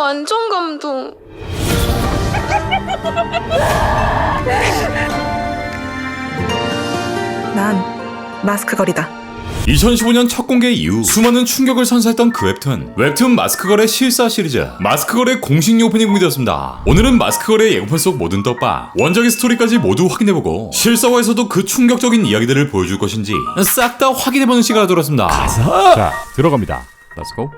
완전 감동. 난 마스크걸이다. 2015년 첫 공개 이후 수많은 충격을 선사했던 그 웹툰 마스크걸의 실사 시리즈 마스크걸의 공식 오프닝 곡이 되었습니다. 오늘은 마스크걸의 예고편 속 모든 떡밥 원작의 스토리까지 모두 확인해보고 실사화에서도 그 충격적인 이야기들을 보여줄 것인지 싹 다 확인해보는 시간을 돌았습니다. 자, 들어갑니다. Let's go.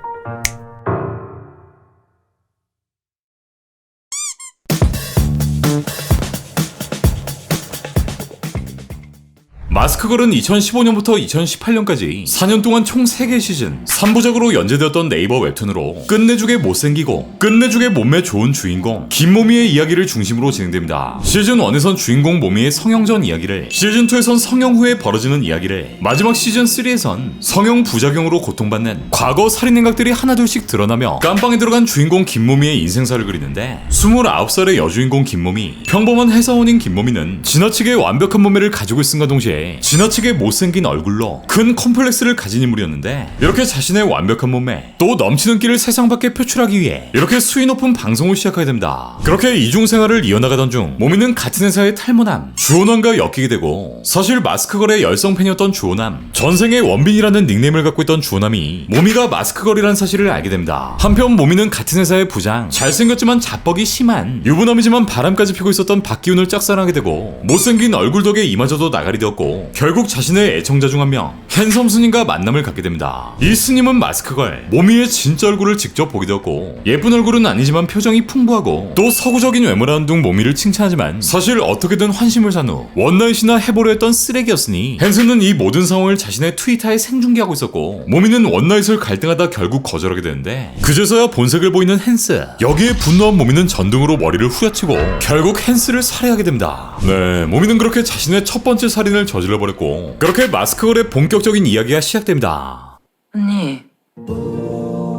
마스크걸은 2015년부터 2018년까지 4년 동안 총 3개 시즌 3부작으로 연재되었던 네이버 웹툰으로 끝내주게 못생기고 끝내주게 몸매 좋은 주인공 김모미의 이야기를 중심으로 진행됩니다. 시즌 1에선 주인공 모미의 성형전 이야기를, 시즌 2에선 성형 후에 벌어지는 이야기를, 마지막 시즌 3에선 성형 부작용으로 고통받는 과거 살인 행각들이 하나둘씩 드러나며 깜빵에 들어간 주인공 김모미의 인생사를 그리는데 29살의 여주인공 김모미, 평범한 회사원인 김모미는 지나치게 완벽한 몸매를 가지고 있음과 동시에 지나치게 못생긴 얼굴로 큰 컴플렉스를 가진 인물이었는데 이렇게 자신의 완벽한 몸매 또 넘치는 끼를 세상 밖에 표출하기 위해 이렇게 수위 높은 방송을 시작하게 됩니다. 그렇게 이중생활을 이어나가던 중 모미는 같은 회사의 탈모남 주호남과 엮이게 되고, 사실 마스크걸의 열성 팬이었던 주호남, 전생에 원빈이라는 닉네임을 갖고 있던 주호남이 모미가 마스크걸이라는 사실을 알게 됩니다. 한편 모미는 같은 회사의 부장, 잘생겼지만 자뻑이 심한 유부남이지만 바람까지 피고 있었던 박기훈을 짝사랑하게 되고, 못생긴 얼굴 덕에 이마저도 나가리 되었고 결국 자신의 애청자 중 한 명 핸섬 스님과 만남을 갖게 됩니다. 이 스님은 마스크걸 모미의 진짜 얼굴을 직접 보게 되었고, 예쁜 얼굴은 아니지만 표정이 풍부하고 또 서구적인 외모라는 둥 모미를 칭찬하지만 사실 어떻게든 환심을 산 후 원나잇이나 해보려 했던 쓰레기였으니 핸섬은 이 모든 상황을 자신의 트위터에 생중계하고 있었고, 모미는 원나잇을 갈등하다 결국 거절하게 되는데 그제서야 본색을 보이는 헨스, 여기에 분노한 모미는 전등으로 머리를 후려치고 결국 헨스를 살해하게 됩니다. 네, 모미는 그렇게 자신의 첫 번째 살인을 저질러버렸고 그렇게 마스크걸의 본격적인 이야기가 시작됩니다. 언니,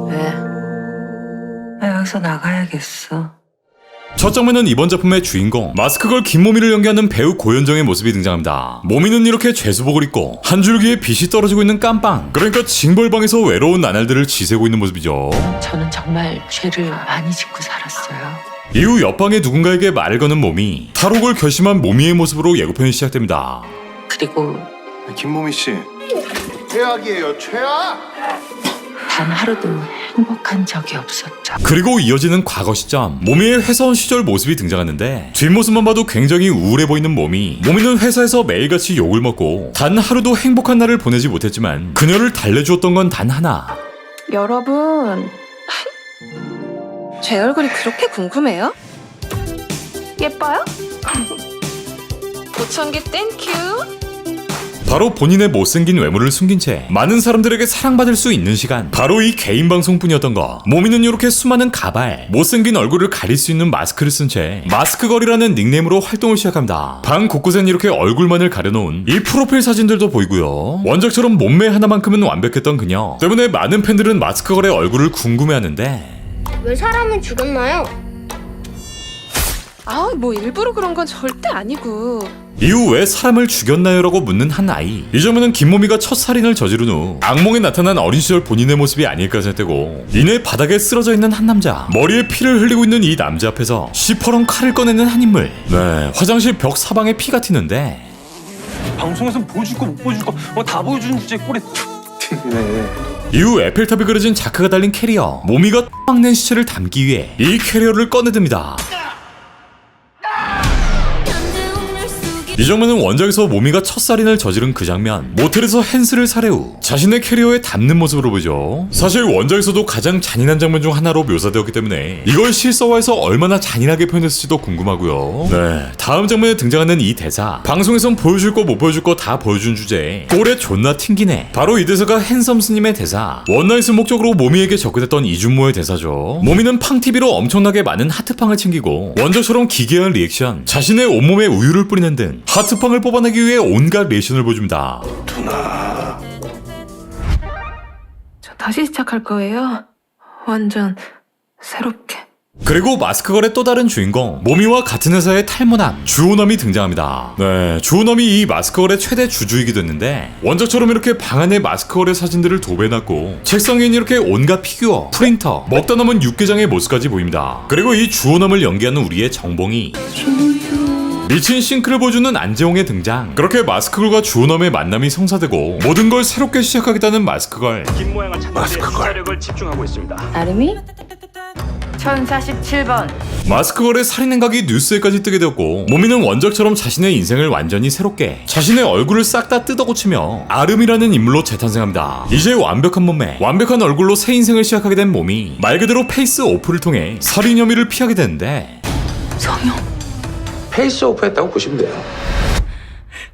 왜? 나 여기서 나가야겠어. 첫 장면은 이번 작품의 주인공 마스크걸 김모미를 연기하는 배우 고현정의 모습이 등장합니다. 모미는 이렇게 죄수복을 입고 한 줄기에 빛이 떨어지고 있는 깜빵, 그러니까 징벌방에서 외로운 나날들을 지새고 있는 모습이죠. 저는 정말 죄를 많이 짓고 살았어요. 이후 옆방의 누군가에게 말을 거는 모미, 탈옥을 결심한 모미의 모습으로 예고편이 시작됩니다. 그리고 김모미 씨. 최악이에요, 최악! 단 하루도 행복한 적이 없었죠. 그리고 이어지는 과거 시점, 모미의 회사원 시절 모습이 등장하는데 뒷모습만 봐도 굉장히 우울해 보이는 모미는 회사에서 매일같이 욕을 먹고 단 하루도 행복한 날을 보내지 못했지만 그녀를 달래주었던 건 단 하나. 여러분, 제 얼굴이 그렇게 궁금해요? 예뻐요? 5,000개 땡큐. 바로 본인의 못생긴 외모를 숨긴 채 많은 사람들에게 사랑받을 수 있는 시간, 바로 이 개인 방송뿐이었던 거. 모미는 이렇게 수많은 가발, 못생긴 얼굴을 가릴 수 있는 마스크를 쓴 채 마스크걸이라는 닉네임으로 활동을 시작합니다. 방 곳곳엔 이렇게 얼굴만을 가려놓은 이 프로필 사진들도 보이고요. 원작처럼 몸매 하나만큼은 완벽했던 그녀 때문에 많은 팬들은 마스크걸의 얼굴을 궁금해하는데, 왜 사람은 죽었나요? 아, 뭐 일부러 그런 건 절대 아니고. 이후 왜 사람을 죽였나요? 라고 묻는 한 아이. 이 점은 김모미가 첫 살인을 저지른 후 악몽에 나타난 어린 시절 본인의 모습이 아닐까 생각되고, 이내 바닥에 쓰러져 있는 한 남자, 머리에 피를 흘리고 있는 이 남자 앞에서 시퍼런 칼을 꺼내는 한 인물. 네, 화장실 벽 사방에 피가 튀는데 방송에선 보여줄 거 못 보여줄 거 다 보여주는 주제에 꼴에 네. 이후 에펠탑에 그려진 자크가 달린 캐리어, 모미가 빡낸 시체를 담기 위해 이 캐리어를 꺼내듭니다. 이 장면은 원작에서 모미가 첫 살인을 저지른 그 장면, 모텔에서 헨스를 살해 후 자신의 캐리어에 담는 모습으로 보죠. 사실 원작에서도 가장 잔인한 장면 중 하나로 묘사되었기 때문에 이걸 실사화해서 얼마나 잔인하게 표현했을지도 궁금하고요. 네, 다음 장면에 등장하는 이 대사, 방송에선 보여줄 거 못 보여줄 거 다 보여준 주제에 꼴에 존나 튕기네. 바로 이 대사가 핸섬 스님의 대사, 원나잇을 목적으로 모미에게 접근했던 이준모의 대사죠. 모미는 팡TV로 엄청나게 많은 하트팡을 챙기고 원작처럼 기괴한 리액션, 자신의 온몸에 우유를 뿌리는 등 하트팡을 뽑아내기 위해 온갖 리액션을 보여줍니다. 저 다시 시작할 거예요. 완전 새롭게. 그리고 마스크걸의 또 다른 주인공 모미와 같은 회사의 탈모남 주호남이 등장합니다. 네, 주호남이 이 마스크걸의 최대 주주이기도 했는데 원작처럼 이렇게 방 안에 마스크걸의 사진들을 도배해놨고 책상엔 이렇게 온갖 피규어, 프린터, 먹다 남은 육개장의 모습까지 보입니다. 그리고 이 주호남을 연기하는 우리의 정봉이 미친 싱크를 보여주는 안재홍의 등장. 그렇게 마스크걸과 주호남의 만남이 성사되고 모든 걸 새롭게 시작하겠다는 마스크걸. 김 모양을 찾는 데 수사력을 집중하고 있습니다. 아름이? 1047번. 마스크걸의 살인 행각이 뉴스에까지 뜨게 되었고 모미는 원작처럼 자신의 인생을 완전히 새롭게 자신의 얼굴을 싹 다 뜯어고치며 아름이라는 인물로 재탄생합니다. 이제 완벽한 몸매, 완벽한 얼굴로 새 인생을 시작하게 된 모미 말 그대로 페이스 오프를 통해 살인 혐의를 피하게 되는데 성형. 페이스오프 했다고 보시면 돼요.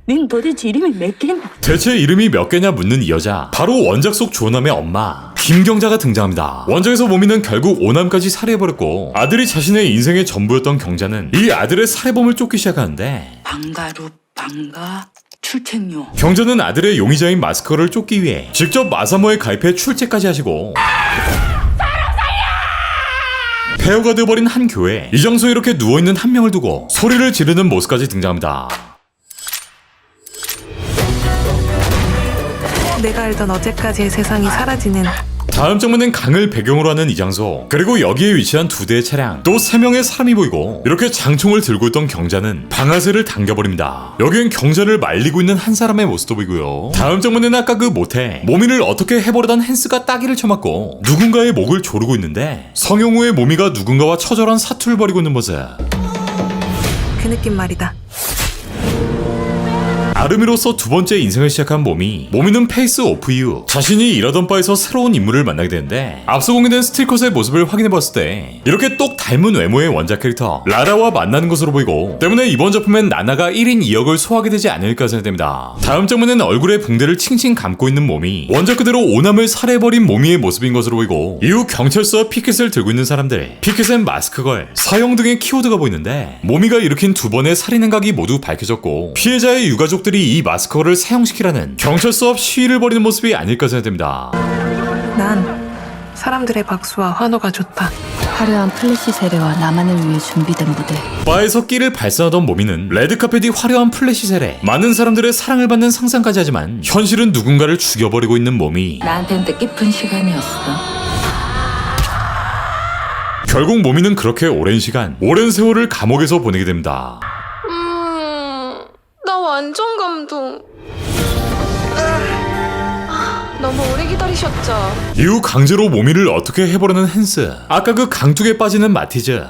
닌 도대체 이름이 몇 개냐? 대체 이름이 몇 개냐 묻는 이 여자 바로 원작 속 주호남의 엄마 김경자가 등장합니다. 원작에서 모미는 결국 오남까지 살해해버렸고 아들이 자신의 인생의 전부였던 경자는 이 아들의 살해범을 쫓기 시작하는데 방가루 방가 출첵요. 경자는 아들의 용의자인 마스크걸을 쫓기 위해 직접 마사모에 가입해 출첵까지 하시고 폐허가 되어버린 한 교회 이 장소에 이렇게 누워있는 한 명을 두고 소리를 지르는 모습까지 등장합니다. 내가 알던 어제까지의 세상이 사라지는 다음 장면은 강을 배경으로 하는 이 장소 그리고 여기에 위치한 두 대의 차량 또 세 명의 사람이 보이고 이렇게 장총을 들고 있던 경자는 방아쇠를 당겨버립니다. 여기엔 경자를 말리고 있는 한 사람의 모습도 보이고요. 다음 장면은 아까 그 모태 모미를 어떻게 해버리던 헨스가 따기를 쳐맞고 누군가의 목을 조르고 있는데 성형 후에 모미가 누군가와 처절한 사투를 벌이고 있는 모습. 그 느낌 말이다. 아름이로서 두 번째 인생을 시작한 모미는 페이스 오프 이후 자신이 일하던 바에서 새로운 인물을 만나게 되는데 앞서 공개된 스틸컷의 모습을 확인해봤을 때 이렇게 똑 닮은 외모의 원작 캐릭터 라라와 만나는 것으로 보이고 때문에 이번 작품엔 나나가 1인 2역을 소화하게 되지 않을까 생각됩니다. 다음 장면에는 얼굴에 붕대를 칭칭 감고 있는 모미 원작 그대로 오남을 살해해버린 모미의 모습인 것으로 보이고 이후 경찰서와 피켓을 들고 있는 사람들 피켓엔 마스크걸, 사형 등의 키워드가 보이는데 모미가 일으킨 두 번의 살인 행각이 모두 밝혀졌고 피해자의 유가족들이 이 마스크걸을 사형시키라는 경찰서 앞 시위를 벌이는 모습이 아닐까 생각됩니다. 난 사람들의 박수와 환호가 좋다. 화려한 플래시 세례와 나만을 위해 준비된 무대. 바에서 끼를 발산하던 모미는 레드카펫이 화려한 플래시 세례 많은 사람들의 사랑을 받는 상상까지 하지만 현실은 누군가를 죽여버리고 있는 모미. 나한텐 뜻깊은 시간이었어. 결국 모미는 그렇게 오랜 시간 오랜 세월을 감옥에서 보내게 됩니다. 나 완전 감동. 너무 오래 기다리셨죠? 이후 강제로 모미를 어떻게 해보려는 헨스 아까 그 강둑에 빠지는 마티즈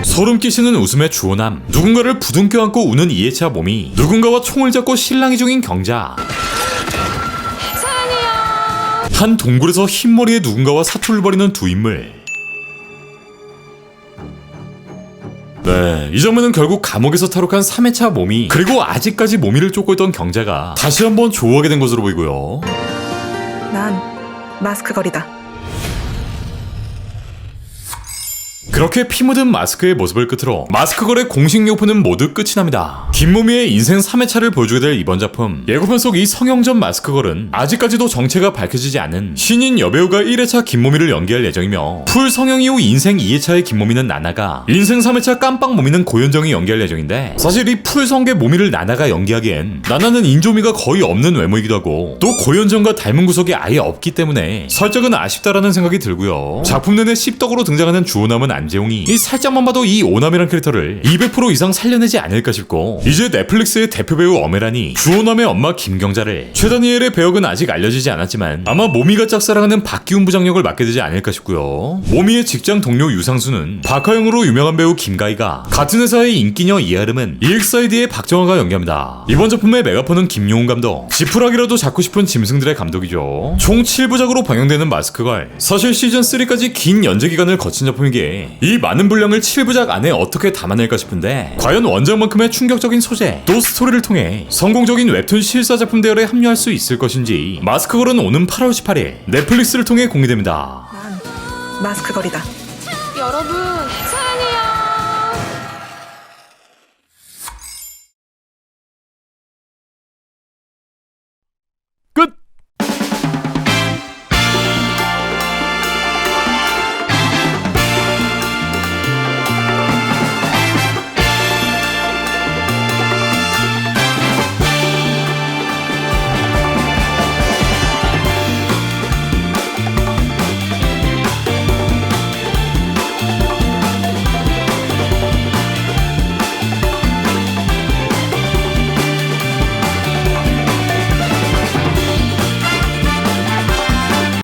소름 끼치는 웃음의 주호남 누군가를 부둥켜 안고 우는 이해차 모미 누군가와 총을 잡고 실랑이 중인 경자 한 동굴에서 흰머리의 누군가와 사투를 벌이는 두 인물. 네, 이 장면은 결국 감옥에서 탈옥한 3회차 모미 그리고 아직까지 모미를 쫓고 있던 경자가 다시 한번 조우하게 된 것으로 보이고요. 난 마스크걸이다. 그렇게 피 묻은 마스크의 모습을 끝으로 마스크걸의 공식 요프는 모두 끝이 납니다. 김모미의 인생 3회차를 보여주게 될 이번 작품 예고편 속 이 성형전 마스크걸은 아직까지도 정체가 밝혀지지 않은 신인 여배우가 1회차 김모미를 연기할 예정이며 풀 성형 이후 인생 2회차의 김모미는 나나가 인생 3회차 깜빡 모미는 고현정이 연기할 예정인데 사실 이 풀 성계 모미를 나나가 연기하기엔 나나는 인조미가 거의 없는 외모이기도 하고 또 고현정과 닮은 구석이 아예 없기 때문에 살짝은 아쉽다라는 생각이 들고요. 작품 내내 씹덕으로 등장하는 주호남은 안재홍이 이 살짝만 봐도 이 오남이란 캐릭터를 200% 이상 살려내지 않을까 싶고 이제 넷플릭스의 대표 배우 엄혜란이 주호남의 엄마 김경자를 최다니엘의 배역은 아직 알려지지 않았지만 아마 모미가 짝사랑하는 박기훈 부장역을 맡게 되지 않을까 싶고요. 모미의 직장 동료 유상수는 박하영으로 유명한 배우 김가희가 같은 회사의 인기녀 이아름은 EXID의 박정화가 연기합니다. 이번 작품의 메가폰은 김용훈 감독 지푸라기라도 잡고 싶은 짐승들의 감독이죠. 총 7부작으로 방영되는 마스크걸 사실 시즌3까지 긴 연재 기간을 거친 작품이기에 이 많은 분량을 7부작 안에 어떻게 담아낼까 싶은데 과연 원작만큼의 충격적인 소재 또 스토리를 통해 성공적인 웹툰 실사 작품 대열에 합류할 수 있을 것인지 마스크걸은 오는 8월 18일 넷플릭스를 통해 공개됩니다. 난 마스크걸이다. 여러분,